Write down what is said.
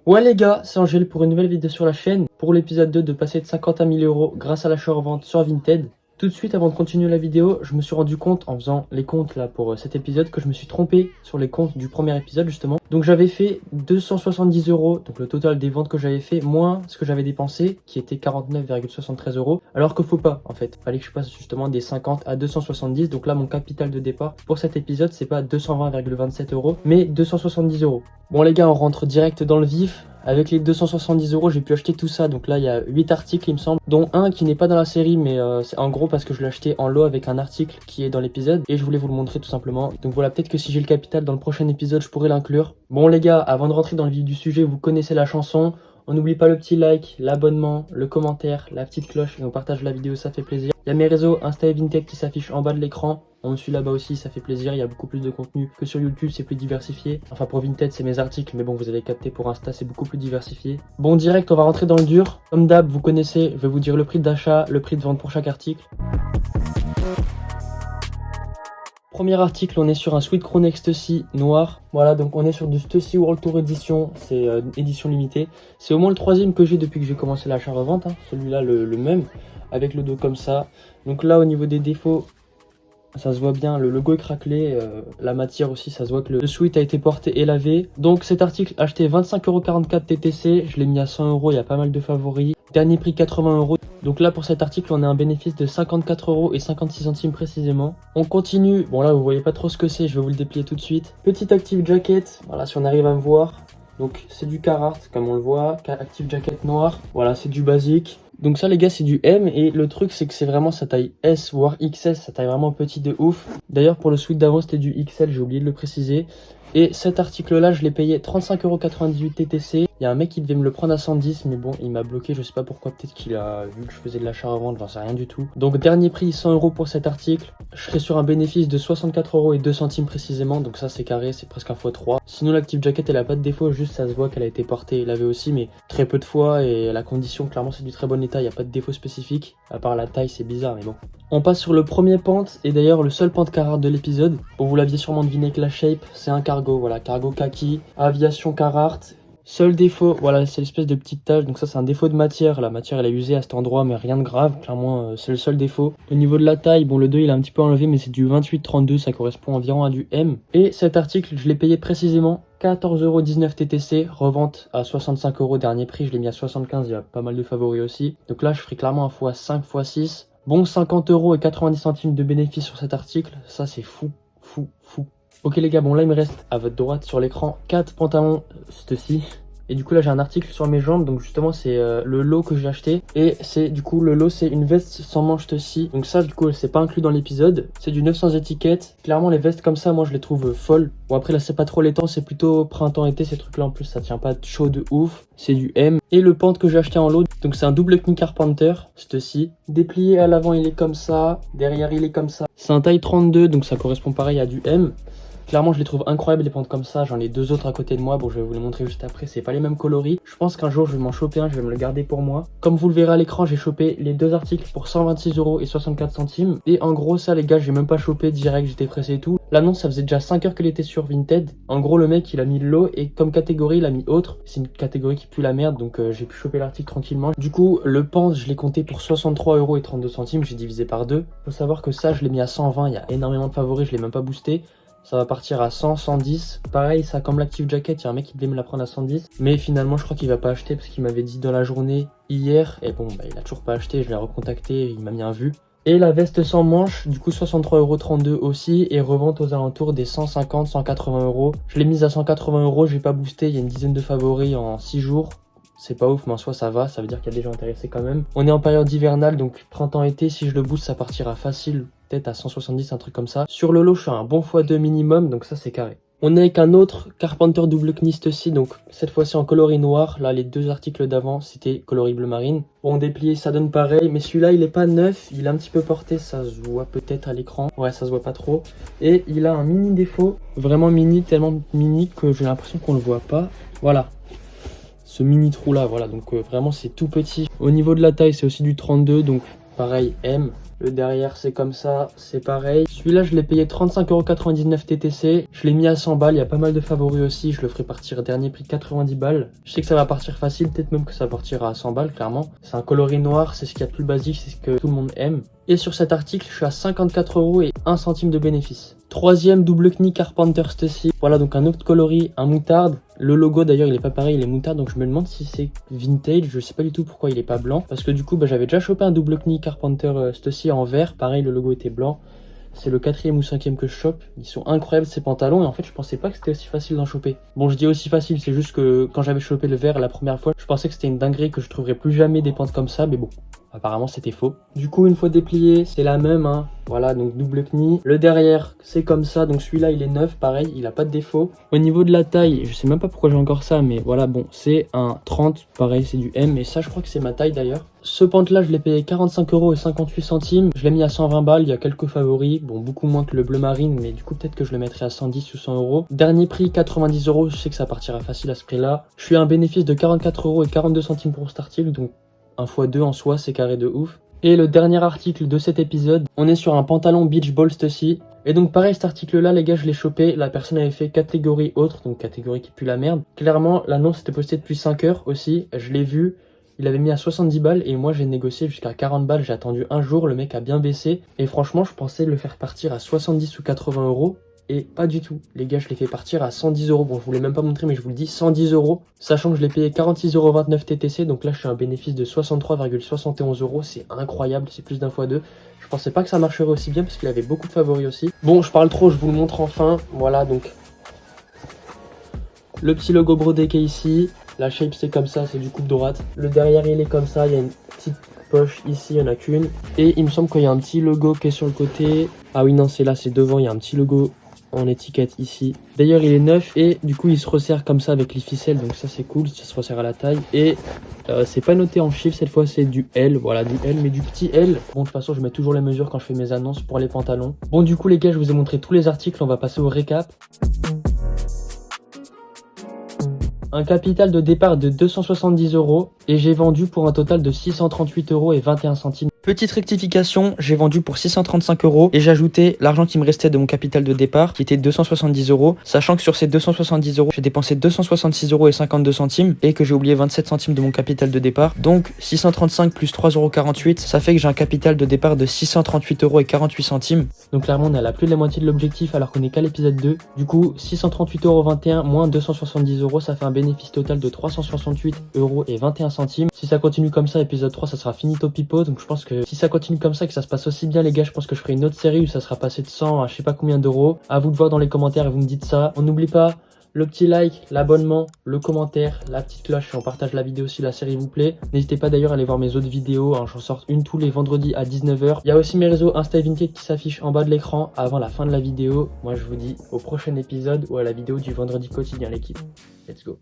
Ouais les gars, c'est Angèle pour une nouvelle vidéo sur la chaîne, pour l'épisode 2 de passer de 50 à 1000 euros grâce à l'achat-revente sur Vinted. Tout de suite avant de continuer la vidéo, je me suis rendu compte en faisant les comptes là pour cet épisode que je me suis trompé sur les comptes du premier épisode justement. Donc j'avais fait 270 euros, donc le total des ventes que j'avais fait, moins ce que j'avais dépensé qui était 49,73 euros. Alors qu'il faut pas en fait, fallait que je passe justement des 50 à 270. Donc là mon capital de départ pour cet épisode c'est pas 220,27 euros mais 270 euros. Bon les gars, on rentre direct dans le vif. Avec les 270 euros, j'ai pu acheter tout ça. Donc là, il y a 8 articles, il me semble, dont un qui n'est pas dans la série, mais c'est en gros parce que je l'ai acheté en lot avec un article qui est dans l'épisode et je voulais vous le montrer tout simplement. Donc voilà, peut-être que si j'ai le capital dans le prochain épisode, je pourrais l'inclure. Bon les gars, avant de rentrer dans le vif du sujet, vous connaissez la chanson. On n'oublie pas le petit like, l'abonnement, le commentaire, la petite cloche et on partage la vidéo, ça fait plaisir. Il y a mes réseaux Insta et Vinted qui s'affichent en bas de l'écran. On me suit là-bas aussi, ça fait plaisir. Il y a beaucoup plus de contenu que sur YouTube, c'est plus diversifié. Enfin pour Vinted, c'est mes articles, mais bon, vous avez capté, pour Insta, c'est beaucoup plus diversifié. Bon, direct, on va rentrer dans le dur. Comme d'hab, vous connaissez, je vais vous dire le prix d'achat, le prix de vente pour chaque article. Premier article, on est sur un Sweet Crown Ecstasy noir. Voilà, donc on est sur du Stussy World Tour Edition, c'est édition limitée. C'est au moins le troisième que j'ai depuis que j'ai commencé l'achat-revente, hein. Celui-là, le même, avec le dos comme ça. Donc là, au niveau des défauts, ça se voit bien, le logo est craquelé, la matière aussi, ça se voit que le sweat a été porté et lavé. Donc cet article, acheté 25,44 € TTC, je l'ai mis à 100 €, il y a pas mal de favoris. Dernier prix 80 €. Donc là pour cet article, on a un bénéfice de 54,56 € précisément. On continue, bon là vous voyez pas trop ce que c'est, je vais vous le déplier tout de suite. Petite Active Jacket, voilà si on arrive à me voir. Donc c'est du Carhartt comme on le voit, Active Jacket noir, voilà c'est du basique. Donc ça les gars c'est du M et le truc c'est que c'est vraiment sa taille S voire XS, sa taille vraiment petit de ouf. D'ailleurs pour le sweat d'avant c'était du XL, j'ai oublié de le préciser. Et cet article là je l'ai payé 35,98 € TTC. Il y a un mec qui devait me le prendre à 110 mais bon il m'a bloqué, je sais pas pourquoi, peut-être qu'il a vu que je faisais de l'achat-revente, j'en sais rien du tout. Donc dernier prix 100 € pour cet article. Je serai sur un bénéfice de 64,02 € précisément, donc ça c'est carré, c'est presque un x3. Sinon l'Active Jacket elle a pas de défaut, juste ça se voit qu'elle a été portée et lavée aussi, mais très peu de fois, et la condition clairement c'est du très bon état, il n'y a pas de défaut spécifique, à part la taille c'est bizarre mais bon. On passe sur le premier pente, et d'ailleurs le seul pente Carhartt de l'épisode. Bon vous l'aviez sûrement deviné avec la shape, c'est un cargo, voilà, cargo kaki, aviation Carhartt. Seul défaut, voilà, c'est l'espèce de petite tache, donc ça c'est un défaut de matière, la matière elle est usée à cet endroit mais rien de grave, clairement c'est le seul défaut. Au niveau de la taille, bon le 2 il est un petit peu enlevé mais c'est du 28-32, ça correspond environ à du M. Et cet article je l'ai payé précisément 14,19 € TTC, revente à 65 €, dernier prix je l'ai mis à 75, il y a pas mal de favoris aussi. Donc là je ferai clairement un x5, x6, bon 50,90 € de bénéfice sur cet article, ça c'est fou. Ok les gars, bon là il me reste à votre droite sur l'écran 4 pantalons Stussy. Et du coup là j'ai un article sur mes jambes, donc justement c'est le lot que j'ai acheté. Et c'est du coup le lot c'est une veste sans manches Stussy. Donc ça du coup c'est pas inclus dans l'épisode. C'est du 900 étiquettes. Clairement les vestes comme ça moi je les trouve folles. Bon après là c'est pas trop les temps, c'est plutôt printemps-été ces trucs là, en plus ça tient pas chaud de ouf. C'est du M. Et le pant que j'ai acheté en lot, donc c'est un double knicker Carpenter Stussy. Déplié à l'avant il est comme ça, derrière il est comme ça. C'est un taille 32 donc ça correspond pareil à du M. Clairement je les trouve incroyables les pentes comme ça, j'en ai deux autres à côté de moi, bon je vais vous les montrer juste après, c'est pas les mêmes coloris. Je pense qu'un jour je vais m'en choper un, je vais me le garder pour moi. Comme vous le verrez à l'écran, j'ai chopé les deux articles pour 126,64 €. Et en gros ça les gars, j'ai même pas chopé direct, j'étais pressé et tout. L'annonce ça faisait déjà 5 heures qu'elle était sur Vinted. En gros le mec il a mis le lot et comme catégorie il a mis autre. C'est une catégorie qui pue la merde, donc j'ai pu choper l'article tranquillement. Du coup le pant je l'ai compté pour 63,32 €, j'ai divisé par 2. Faut savoir que ça je l'ai mis à 120, il y a énormément de favoris, je l'ai même pas boosté. Ça va partir à 100, 110. Pareil, ça comme l'Active Jacket, il y a un mec qui devait me la prendre à 110. Mais finalement, je crois qu'il va pas acheter parce qu'il m'avait dit dans la journée hier. Et bon, bah, il a toujours pas acheté, je l'ai recontacté, il m'a mis un vu. Et la veste sans manches, du coup 63,32 € aussi. Et revente aux alentours des 150, 180 €. Je l'ai mise à 180 €, j'ai pas boosté, il y a une dizaine de favoris en 6 jours. C'est pas ouf, mais en soi ça va, ça veut dire qu'il y a des gens intéressés quand même. On est en période hivernale, donc printemps-été, si je le booste ça partira facile, peut-être à 170, un truc comme ça. Sur le lot je suis à un bon x2 minimum, donc ça c'est carré. On est avec un autre Carpenter double knie Stussy, donc cette fois-ci en coloris noir. Là les deux articles d'avant c'était coloris bleu marine. Bon déplié ça donne pareil, mais celui-là il est pas neuf, il est un petit peu porté, ça se voit peut-être à l'écran. Ouais ça se voit pas trop. Et il a un mini défaut, vraiment mini, tellement mini que j'ai l'impression qu'on le voit pas. Voilà. Ce mini trou là, voilà, donc vraiment c'est tout petit. Au niveau de la taille c'est aussi du 32, donc pareil M. Le derrière c'est comme ça, c'est pareil. Celui-là je l'ai payé 35,99€ TTC. Je l'ai mis à 100 balles, il y a pas mal de favoris aussi. Je le ferai partir dernier prix 90 balles. Je sais que ça va partir facile, peut-être même que ça partira à 100 balles clairement. C'est un coloris noir, c'est ce qu'il y a de plus basique, c'est ce que tout le monde aime. Et sur cet article, je suis à 54€ et 1 centime de bénéfice. Troisième double knie Carpenter Stussy. Voilà donc un autre coloris, un moutarde. Le logo d'ailleurs il est pas pareil, il est moutarde, donc je me demande si c'est vintage. Je sais pas du tout pourquoi il est pas blanc. Parce que du coup j'avais déjà chopé un double knie Carpenter Stussy en vert. Pareil, le logo était blanc. C'est le 4e ou 5e que je chope. Ils sont incroyables ces pantalons et en fait je pensais pas que c'était aussi facile d'en choper. Bon, je dis aussi facile, c'est juste que quand j'avais chopé le vert la première fois, je pensais que c'était une dinguerie, que je trouverais plus jamais des pentes comme ça, mais bon. Apparemment c'était faux. Du coup une fois déplié c'est la même hein. Voilà donc double knie. Le derrière c'est comme ça, donc celui-là il est neuf, pareil, il a pas de défaut. Au niveau de la taille, je sais même pas pourquoi j'ai encore ça, mais voilà bon c'est un 30, pareil c'est du M, et ça je crois que c'est ma taille d'ailleurs. Ce pant là je l'ai payé 45,58€. Je l'ai mis à 120 balles, il y a quelques favoris, bon beaucoup moins que le bleu marine, mais du coup peut-être que je le mettrai à 110 ou 100€. Dernier prix 90€, je sais que ça partira facile à ce prix là. Je suis à un bénéfice de 44,42€ pour cet article, donc 1 x 2 en soi, c'est carré de ouf. Et le dernier article de cet épisode, on est sur un pantalon Beach Ball Stussy. Et donc pareil, cet article-là, les gars, je l'ai chopé. La personne avait fait catégorie autre, donc catégorie qui pue la merde. Clairement, l'annonce était postée depuis 5 heures aussi. Je l'ai vu, il avait mis à 70 balles et moi j'ai négocié jusqu'à 40 balles. J'ai attendu un jour, le mec a bien baissé. Et franchement, je pensais le faire partir à 70 ou 80€. Et pas du tout, les gars, je l'ai fait partir à 110€. Bon, je vous l'ai même pas montré, mais je vous le dis, 110€. Sachant que je l'ai payé 46,29€ TTC. Donc là, je suis à un bénéfice de 63,71€. C'est incroyable, c'est plus d'un fois deux. Je pensais pas que ça marcherait aussi bien parce qu'il avait beaucoup de favoris aussi. Bon, je parle trop, je vous le montre enfin. Voilà, donc le petit logo brodé qui est ici. La shape, c'est comme ça, c'est du coupe droite. Le derrière, il est comme ça, il y a une petite poche ici, il n'y en a qu'une. Et il me semble qu'il y a un petit logo qui est sur le côté. Ah oui, non, c'est là, c'est devant, il y a un petit logo en étiquette ici. D'ailleurs il est neuf et du coup il se resserre comme ça avec les ficelles, donc ça c'est cool, ça se resserre à la taille. Et c'est pas noté en chiffres cette fois, c'est du L, voilà du L, mais du petit L. Bon de toute façon je mets toujours les mesures quand je fais mes annonces pour les pantalons. Bon du coup les gars, je vous ai montré tous les articles, on va passer au récap. Un capital de départ de 270€ et j'ai vendu pour un total de 638,21€. Petite rectification, j'ai vendu pour 635€ et j'ai ajouté l'argent qui me restait de mon capital de départ qui était 270€, sachant que sur ces 270€, j'ai dépensé 266,52€ et que j'ai oublié 27 centimes de mon capital de départ. Donc 635 plus 3,48€, ça fait que j'ai un capital de départ de 638,48€. Donc clairement on est à la plus de la moitié de l'objectif alors qu'on est qu'à l'épisode 2. Du coup 638,21€ moins 270€, ça fait un bénéfice total de 368,21€. Si ça continue comme ça, épisode 3 ça sera finito pipo, donc je pense que si ça continue comme ça et que ça se passe aussi bien les gars, je pense que je ferai une autre série où ça sera passé de 100 à je sais pas combien d'euros. À vous de voir dans les commentaires et vous me dites ça. On n'oublie pas le petit like, l'abonnement, le commentaire, la petite cloche si on partage la vidéo si la série vous plaît. N'hésitez pas d'ailleurs à aller voir mes autres vidéos, hein, j'en sors une tous les vendredis à 19h. Il y a aussi mes réseaux Insta et Vinted qui s'affichent en bas de l'écran avant la fin de la vidéo. Moi je vous dis au prochain épisode ou à la vidéo du vendredi quotidien l'équipe. Let's go.